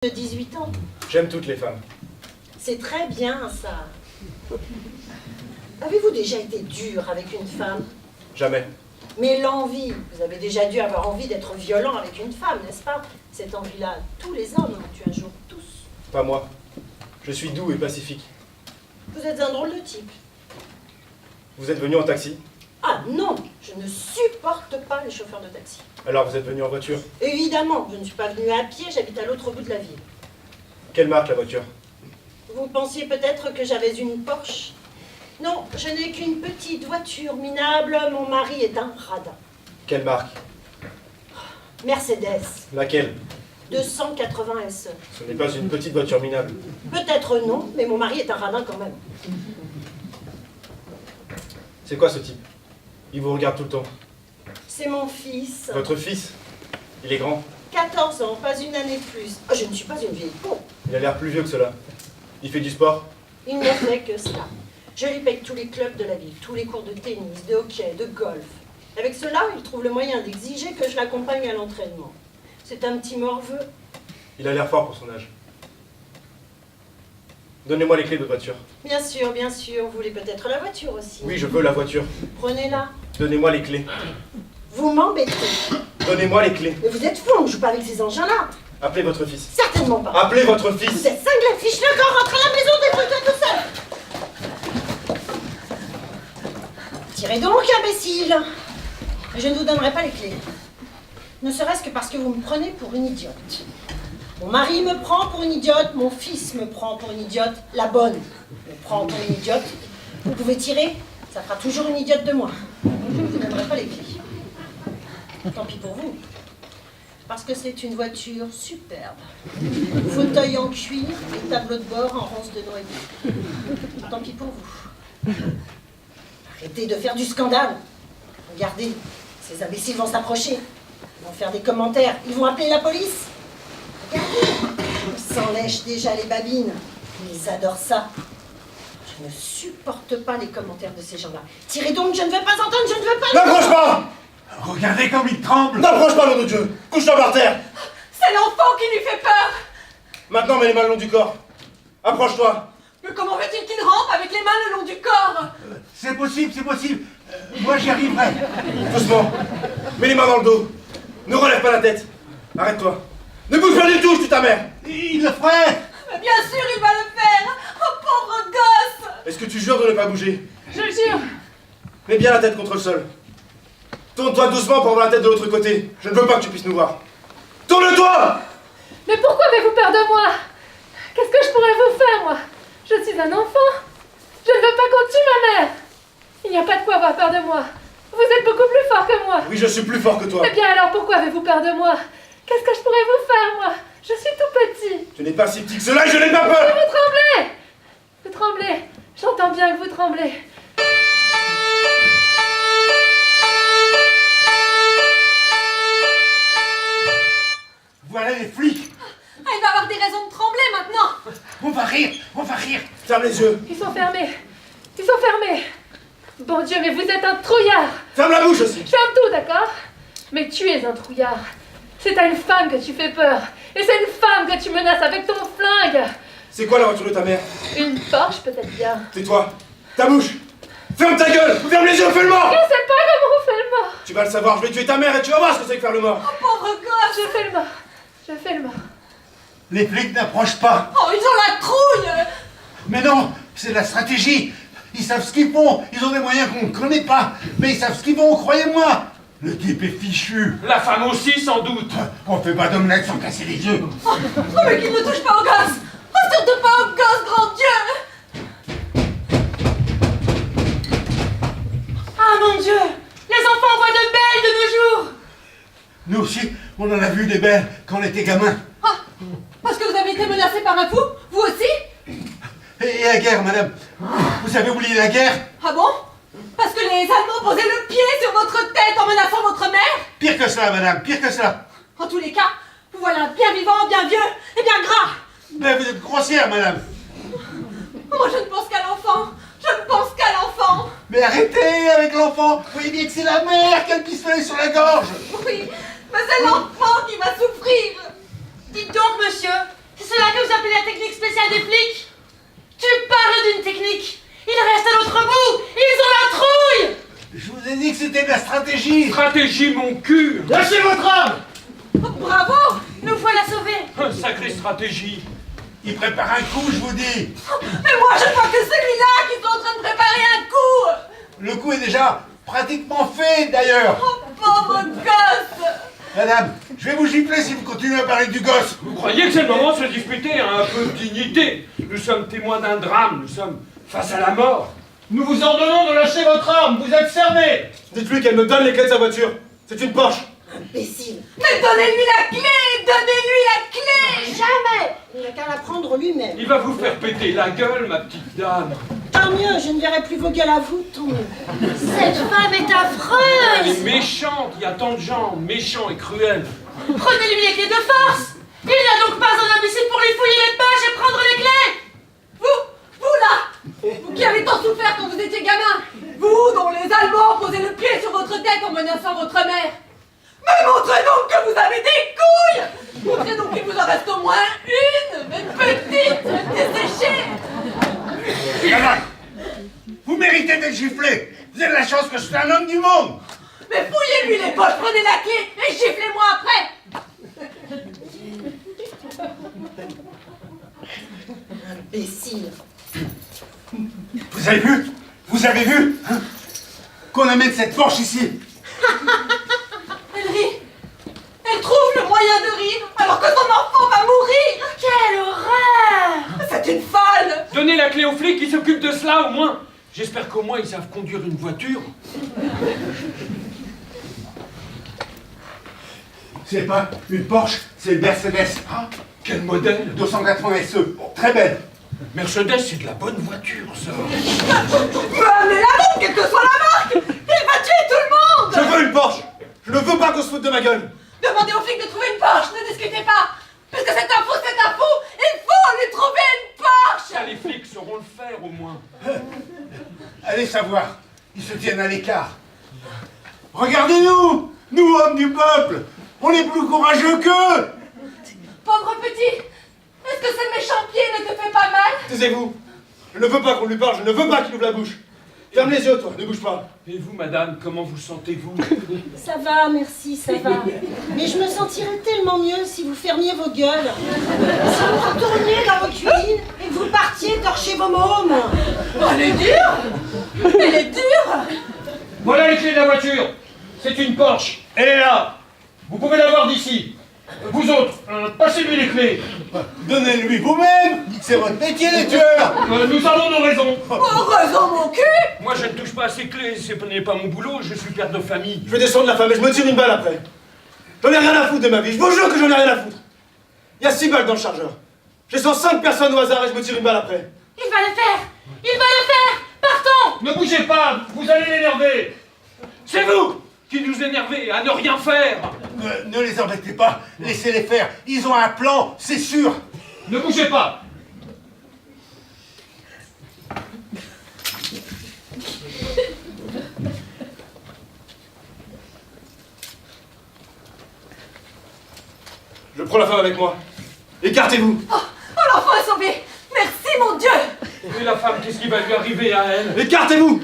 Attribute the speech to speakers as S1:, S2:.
S1: de 18 ans.
S2: J'aime toutes les femmes.
S1: C'est très bien, ça. Avez-vous déjà été dur avec une femme?
S2: Jamais.
S1: Mais l'envie, vous avez déjà dû avoir envie d'être violent avec une femme, n'est-ce pas? Cette envie-là, tous les hommes ont eu un jour, tous.
S2: Pas moi. Je suis doux et pacifique.
S1: Vous êtes un drôle de type.
S2: Vous êtes venu en taxi?
S1: Ah non, je ne supporte pas les chauffeurs de taxi.
S2: Alors vous êtes venu en voiture?
S1: Évidemment, je ne suis pas venue à pied, j'habite à l'autre bout de la ville.
S2: Quelle marque la voiture?
S1: Vous pensiez peut-être que j'avais une Porsche? Non, je n'ai qu'une petite voiture minable, mon mari est un radin.
S2: Quelle marque?
S1: Mercedes,
S2: Laquelle?
S1: 280 SE.
S2: Ce n'est pas une petite voiture minable.
S1: Peut-être non, mais mon mari est un radin quand même.
S2: C'est quoi ce type? Il vous regarde tout le temps.
S1: C'est mon fils.
S2: Votre fils? Il est grand.
S1: 14 ans, pas une année de plus. Oh, je ne suis pas une vieille con.
S2: Il a l'air plus vieux que cela. Il fait du sport?
S1: Il ne fait que cela. Je lui paye tous les clubs de la ville, tous les cours de tennis, de hockey, de golf. Avec cela, il trouve le moyen d'exiger que je l'accompagne à l'entraînement. C'est un petit morveux.
S2: Il a l'air fort pour son âge. Donnez-moi les clés de votre voiture.
S1: Bien sûr, vous voulez peut-être la voiture aussi.
S2: Oui, je veux la voiture.
S1: Prenez-la.
S2: Donnez-moi les clés.
S1: Vous m'embêtez.
S2: Donnez-moi les clés.
S1: Mais vous êtes fou, on ne joue pas avec ces engins-là.
S2: Appelez votre fils.
S1: Certainement pas.
S2: Appelez votre
S1: Vous
S2: fils.
S1: êtes cinglé, fiche-le quand rentre à la maison, débrouille-toi tout seul. Tirez donc, imbécile. Je ne vous donnerai pas les clés. Ne serait-ce que parce que vous me prenez pour une idiote. Mon mari me prend pour une idiote, mon fils me prend pour une idiote, la bonne me prend pour une idiote. Vous pouvez tirer, ça fera toujours une idiote de moi. Je ne vous donnerai pas les clés. Tant pis pour vous. Parce que c'est une voiture superbe. Fauteuil en cuir et tableau de bord en ronce de noyer. Tant pis pour vous. Arrêtez de faire du scandale. Regardez, ces imbéciles vont s'approcher. Ils vont faire des commentaires. Ils vont appeler la police. Regardez, ils s'enlèchent déjà les babines. Ils adorent ça. Je ne supporte pas les commentaires de ces gens-là. Tirez donc, je ne veux pas entendre, je ne veux pas...
S2: N'approche pas!
S3: Regardez comme il tremble!
S2: N'approche pas, nom de Dieu! Couche-toi par terre!
S4: C'est l'enfant qui lui fait peur!
S2: Maintenant, mets les mains le long du corps. Approche-toi!
S4: Mais comment veut-il qu'il rampe avec les mains le long du corps?
S3: C'est possible, c'est possible! Moi j'y arriverai!
S2: Doucement. Mets les mains dans le dos. Ne relève pas la tête. Arrête-toi. Ne bouge pas du tout, je tue ta mère!
S3: Il le ferait!
S4: Mais bien sûr, il va le faire! Oh, pauvre gosse!
S2: Est-ce que tu jures de ne pas bouger?
S4: Je jure!
S2: Mets bien la tête contre le sol. Tourne-toi doucement pour voir la tête de l'autre côté. Je ne veux pas que tu puisses nous voir. Tourne-toi!
S4: Mais pourquoi avez-vous peur de moi? Qu'est-ce que je pourrais vous faire, moi? Je suis un enfant! Je ne veux pas qu'on tue ma mère! Il n'y a pas de quoi avoir peur de moi! Vous êtes beaucoup plus fort que moi!
S2: Oui, je suis plus fort que toi.
S4: Eh bien alors, pourquoi avez-vous peur de moi? Qu'est-ce que je pourrais vous faire, moi? Je suis tout petit!
S2: Tu n'es pas si petit que cela et je n'ai pas
S4: Mais
S2: peur!
S4: vous tremblez! Vous tremblez! J'entends bien que vous tremblez!
S3: Voilà les flics!
S4: Ah, il va avoir des raisons de trembler maintenant!
S3: On va rire! On va rire!
S2: Ferme les yeux.
S4: Ils sont fermés! Ils sont fermés! Bon Dieu, mais vous êtes un trouillard!
S2: Ferme la bouche aussi.
S4: Ferme tout, d'accord? Mais tu es un trouillard! C'est à une femme que tu fais peur! Et c'est une femme que tu menaces avec ton flingue!
S2: C'est quoi la voiture de ta mère?
S4: Une Porsche, peut-être bien!
S2: Tais-toi. Ta bouche. Ferme ta gueule. Ferme les yeux, fais le mort.
S4: Je sais pas comment on fait le mort!
S2: Tu vas le savoir, je vais tuer ta mère et tu vas voir ce que c'est que faire le mort.
S4: Pauvre gosse! Je fais le mort! Je fais le mort!
S3: Les flics n'approchent pas!
S4: Oh, ils ont la trouille!
S3: Mais non! C'est la stratégie! Ils savent ce qu'ils font! Ils ont des moyens qu'on ne connaît pas! Mais ils savent ce qu'ils font, croyez-moi! Le type est fichu!
S5: La femme aussi, sans doute.
S3: On fait pas d'omelette sans casser les yeux!
S4: Oh, mais qu'il ne touche pas au gosse! Oh, surtout pas au gosse, grand Dieu! Ah, mon Dieu! Les enfants voient de belles de nos jours!
S3: Nous aussi, on en a vu des belles quand on était gamins!
S4: Ah, parce que vous avez été menacé par un fou? Vous aussi?
S3: Et la guerre, madame! Vous avez oublié la guerre?
S4: Ah bon? Parce que les Allemands posaient le pied sur votre tête en menaçant votre mère?
S3: Pire que cela, madame, pire que cela!
S4: En tous les cas, vous voilà bien vivant, bien vieux et bien gras!
S3: Mais vous êtes grossière, madame!
S4: Moi, je ne pense qu'à l'enfant! Je ne pense qu'à l'enfant!
S3: Mais arrêtez avec l'enfant! Vous voyez bien que c'est la mère qui a le pistolet sur la gorge!
S4: Oui, mais c'est l'enfant qui va souffrir! Dites donc, monsieur,
S5: stratégie, mon cul!
S2: Lâchez votre arme!
S1: Bravo! Nous voilà sauvés!
S5: Sacrée stratégie!
S3: Il prépare un coup, je vous dis.
S1: Mais moi, je crois que c'est celui-là qui est en train de préparer un coup!
S3: Le coup est déjà pratiquement fait, d'ailleurs.
S1: Pauvre gosse!
S3: Madame, je vais vous gifler si vous continuez à parler du gosse.
S5: Vous croyez que c'est le moment de se disputer, hein, un peu de dignité? Nous sommes témoins d'un drame, nous sommes face à la mort.
S2: Nous vous ordonnons de lâcher votre arme, vous êtes fermés! Dites-lui qu'elle me donne les clés de sa voiture. C'est une Porsche.
S1: Imbécile! Mais donnez-lui la clé! Donnez-lui la clé! Jamais! Il n'a qu'à la prendre lui-même.
S5: Il va vous faire péter la gueule, ma petite dame.
S1: Tant mieux, je ne verrai plus vos gueules à vous, tant mieux. Cette femme est
S5: Elle est
S1: affreuse!
S5: méchante, il y a tant de gens méchants et cruels.
S1: Prenez-lui les clés de force! Il n'y a donc pas un imbécile pour lui fouiller les poches et prendre les clés! Vous là! Vous qui avez tant souffert quand vous étiez gamin! Vous dont les Allemands posaient le pied sur votre tête en menaçant votre mère! Mais montrez donc que vous avez des couilles! Montrez donc qu'il vous en reste au moins une petite, desséchée!
S3: Madame, vous méritez d'être giflé. Vous avez la chance que je sois un homme du monde.
S1: Mais fouillez-lui les poches, prenez la clé et giflez-moi après! Imbécile!
S3: Vous avez vu? Vous avez vu hein, qu'on amène cette Porsche ici?
S1: Elle rit! Elle trouve le moyen de rire alors que son enfant va mourir! Quelle horreur! C'est une folle!
S5: Donnez la clé aux flics qui s'occupent de cela, au moins. J'espère qu'au moins ils savent conduire une voiture.
S3: C'est pas une Porsche, c'est une Mercedes.
S5: Ah, quel modèle!
S3: 280 SE, très belle.
S5: Mercedes, c'est de la bonne voiture, ça.
S1: Amenez la bombe, quelle que soit la marque! Il va tuer tout le monde!
S2: Je veux une Porsche! Je ne veux pas qu'on se foute de ma gueule!
S1: Demandez aux flics de trouver une Porsche, ne discutez pas! Puisque c'est un fou, il faut lui trouver une Porsche!
S5: Ça, les flics sauront le faire, au moins.
S3: Allez savoir, ils se tiennent à l'écart. Regardez-nous, nous hommes du peuple, on est plus courageux qu'eux.
S1: Pauvre petit! Est-ce que ce méchant pied ne te fait pas mal?
S2: Taisez-vous! Je ne veux pas qu'on lui parle, je ne veux pas qu'il ouvre la bouche! Ferme les yeux, toi, ne bouge pas!
S5: Et vous, madame, comment vous sentez-vous?
S1: Ça va, merci, ça va. Mais je me sentirais tellement mieux si vous fermiez vos gueules. Si vous retourniez dans vos cuisines et que vous partiez torcher vos mômes. Oh, elle est dure! Elle est dure!
S6: Voilà les clés de la voiture. C'est une Porsche. Elle est là. Vous pouvez la voir d'ici. Vous autres, passez-lui les clés.
S3: Donnez-lui vous-même, c'est votre métier les tueurs.
S6: Nous avons nos raisons.
S1: Heureusement mon cul!
S5: Moi, je ne touche pas à ces clés, ce n'est pas mon boulot, je suis père de famille.
S2: Je vais descendre la femme et je me tire une balle après! J'en ai rien à foutre de ma vie, je vous jure que j'en ai rien à foutre! Il y a 6 balles dans le chargeur. Je sens 5 personnes au hasard et je me tire une balle après.
S1: Il va le faire! Il va le faire! Partons!
S6: Ne bougez pas, vous allez l'énerver.
S5: C'est vous qui nous énervez à ne rien faire.
S3: Ne les embêtez pas, laissez-les faire. Ils ont un plan, c'est sûr.
S6: Ne bougez pas.
S2: Je prends la femme avec moi. Écartez-vous!
S1: Oh, l'enfant est sauvé! Merci mon Dieu!
S5: Et la femme, qu'est-ce qui va lui arriver à elle?
S2: Écartez-vous!